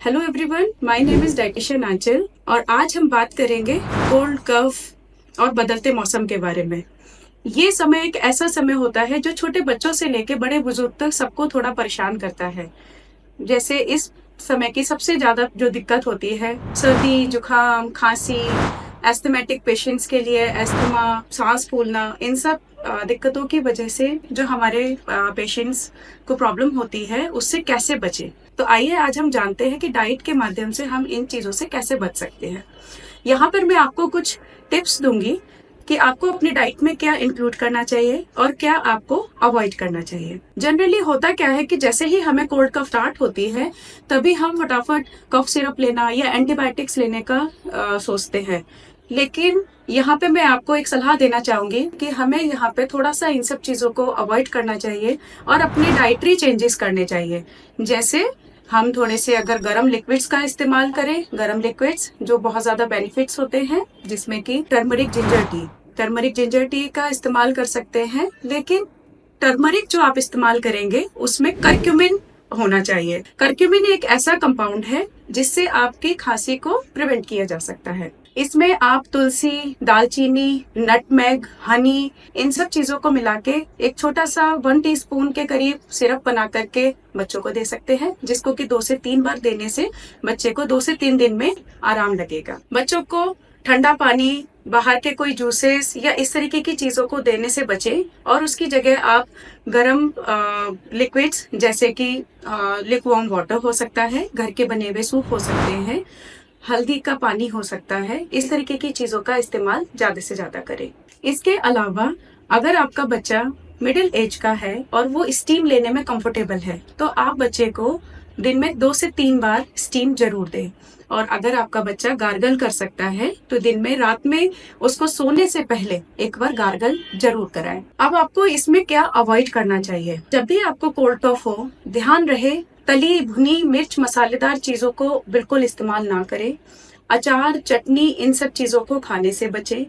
Hello everyone, my name is dietitian Aanchal और आज हम बात करेंगे कोल्ड कफ और बदलते मौसम के बारे में। ये समय एक ऐसा समय होता है जो छोटे बच्चों से लेके बड़े बुजुर्ग तक सबको थोड़ा परेशान करता है। जैसे इस समय की सबसे ज्यादा जो दिक्कत होती है सर्दी, जुकाम, खांसी, एस्थमेटिक पेशेंट्स के लिए एस्थमा, सांस फूलना, इन सब दिक्कतों की वजह से जो हमारे पेशेंट्स को प्रॉब्लम होती है उससे कैसे बचे। तो आइए आज हम जानते हैं कि डाइट के माध्यम से हम इन चीज़ों से कैसे बच सकते हैं। यहाँ पर मैं आपको कुछ टिप्स दूंगी कि आपको अपनी डाइट में क्या इंक्लूड करना चाहिए और क्या आपको अवॉइड करना चाहिए। जनरली होता क्या है कि जैसे ही हमें कोल्ड कफ स्टार्ट होती है तभी हम फटाफट कफ सिरप लेना या एंटीबायोटिक्स लेने का सोचते हैं। लेकिन यहाँ पे मैं आपको एक सलाह देना चाहूंगी कि हमें यहाँ पे थोड़ा सा इन सब चीज़ों को अवॉइड करना चाहिए और अपनी डाइटरी चेंजेस करने चाहिए। जैसे हम थोड़े से अगर गर्म लिक्विड्स का इस्तेमाल करें, गर्म लिक्विड्स जो बहुत ज़्यादा बेनिफिट्स होते हैं, जिसमें कि टर्मरिक जिंजर टी का इस्तेमाल कर सकते हैं। लेकिन टर्मरिक जो आप इस्तेमाल करेंगे उसमें करक्यूमिन होना चाहिए। करक्यूमिन एक ऐसा कंपाउंड है जिससे आपकी खांसी को प्रिवेंट किया जा सकता है। इसमें आप तुलसी, दालचीनी, नटमेग, हनी, इन सब चीजों को मिला के एक छोटा सा 1 टीस्पून के करीब सिरप बना करके बच्चों को दे सकते हैं, जिसको कि 2 से 3 बार देने से बच्चे को 2 से 3 दिन में आराम लगेगा। बच्चों को ठंडा पानी, बाहर के कोई जूसेस या इस तरीके की चीजों को देने से बचें और उसकी जगह आप गर्म लिक्विड्स जैसे कि लिकवार्म वाटर हो सकता है, घर के बने हुए सूप हो सकते हैं, हल्दी का पानी हो सकता है, इस तरीके की चीजों का इस्तेमाल ज्यादा से ज्यादा करें। इसके अलावा अगर आपका बच्चा मिडिल एज का है और वो स्टीम लेने में कंफर्टेबल है तो आप बच्चे को दिन में 2 से 3 बार स्टीम जरूर दें। और अगर आपका बच्चा गार्गल कर सकता है तो दिन में, रात में उसको सोने से पहले एक बार गार्गल जरूर कराएं। अब आपको इसमें क्या अवॉइड करना चाहिए। जब भी आपको कोल्ड कफ हो, ध्यान रहे तली भुनी मिर्च मसालेदार चीजों को बिल्कुल इस्तेमाल ना करें। अचार, चटनी, इन सब चीजों को खाने से बचें।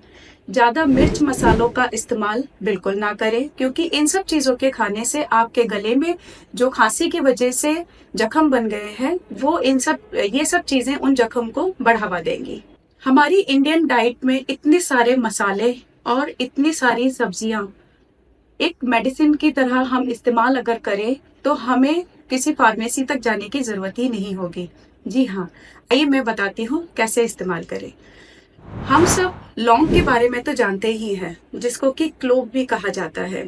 ज्यादा मिर्च मसालों का इस्तेमाल बिल्कुल ना करें, क्योंकि इन सब चीजों के खाने से आपके गले में जो खांसी की वजह से जख्म बन गए हैं वो ये सब चीजें उन जख्म को बढ़ावा देंगी। हमारी इंडियन डाइट में इतने सारे मसाले और इतनी सारी सब्जियां एक मेडिसिन की तरह हम इस्तेमाल अगर करें तो हमें किसी फार्मेसी तक जाने की जरूरत ही नहीं होगी। जी हाँ, आइए मैं बताती हूँ कैसे इस्तेमाल करें। हम सब लौंग के बारे में तो जानते ही हैं, जिसको कि क्लोव भी कहा जाता है।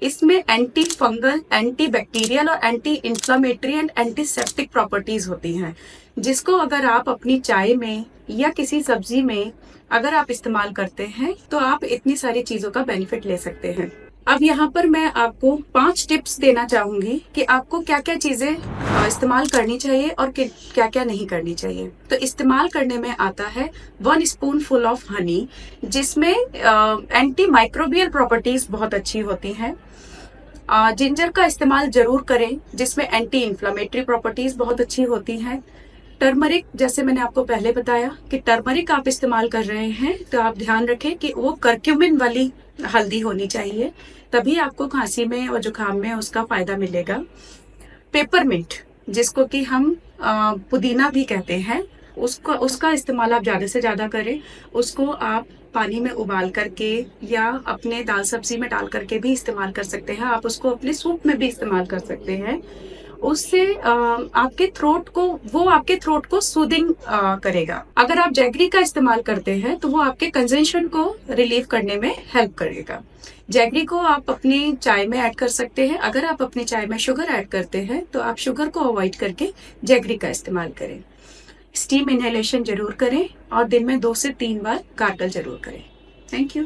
इसमें एंटी फंगल, एंटी बैक्टीरियल और anti inflammatory and antiseptic properties होती हैं, जिसको अगर आप अपनी चाय में या किसी सब्जी में अगर आप इस्तेमाल करते हैं तो आप इतनी सारी चीजों का बेनिफिट ले सकते हैं। अब यहाँ पर मैं आपको 5 टिप्स देना चाहूंगी कि आपको क्या क्या चीजें इस्तेमाल करनी चाहिए और क्या क्या नहीं करनी चाहिए। तो इस्तेमाल करने में आता है 1 स्पून फुल ऑफ हनी, जिसमें एंटी माइक्रोबियल प्रॉपर्टीज बहुत अच्छी होती हैं। जिंजर का इस्तेमाल जरूर करें, जिसमें एंटी इंफ्लामेटरी प्रॉपर्टीज बहुत अच्छी होती हैं। टर्मरिक, जैसे मैंने आपको पहले बताया कि टर्मरिक आप इस्तेमाल कर रहे हैं तो आप ध्यान रखें कि वो करक्यूमिन वाली हल्दी होनी चाहिए, तभी आपको खांसी में और जुकाम में उसका फायदा मिलेगा। पेपरमिंट, जिसको कि हम पुदीना भी कहते हैं, उसका इस्तेमाल आप ज्यादा से ज्यादा करें। उसको आप पानी में उबाल करके या अपने दाल सब्जी में डाल करके भी इस्तेमाल कर सकते हैं। आप उसको अपने सूप में भी इस्तेमाल कर सकते हैं। उससे आपके थ्रोट को सूदिंग करेगा। अगर आप जैगरी का इस्तेमाल करते हैं तो वो आपके कंजम्पशन को रिलीव करने में हेल्प करेगा। जैगरी को आप अपनी चाय में ऐड कर सकते हैं। अगर आप अपनी चाय में शुगर ऐड करते हैं तो आप शुगर को अवॉइड करके जैगरी का इस्तेमाल करें। स्टीम इनहेलेशन जरूर करें और दिन में 2 से 3 बार गार्गल जरूर करें। Thank you.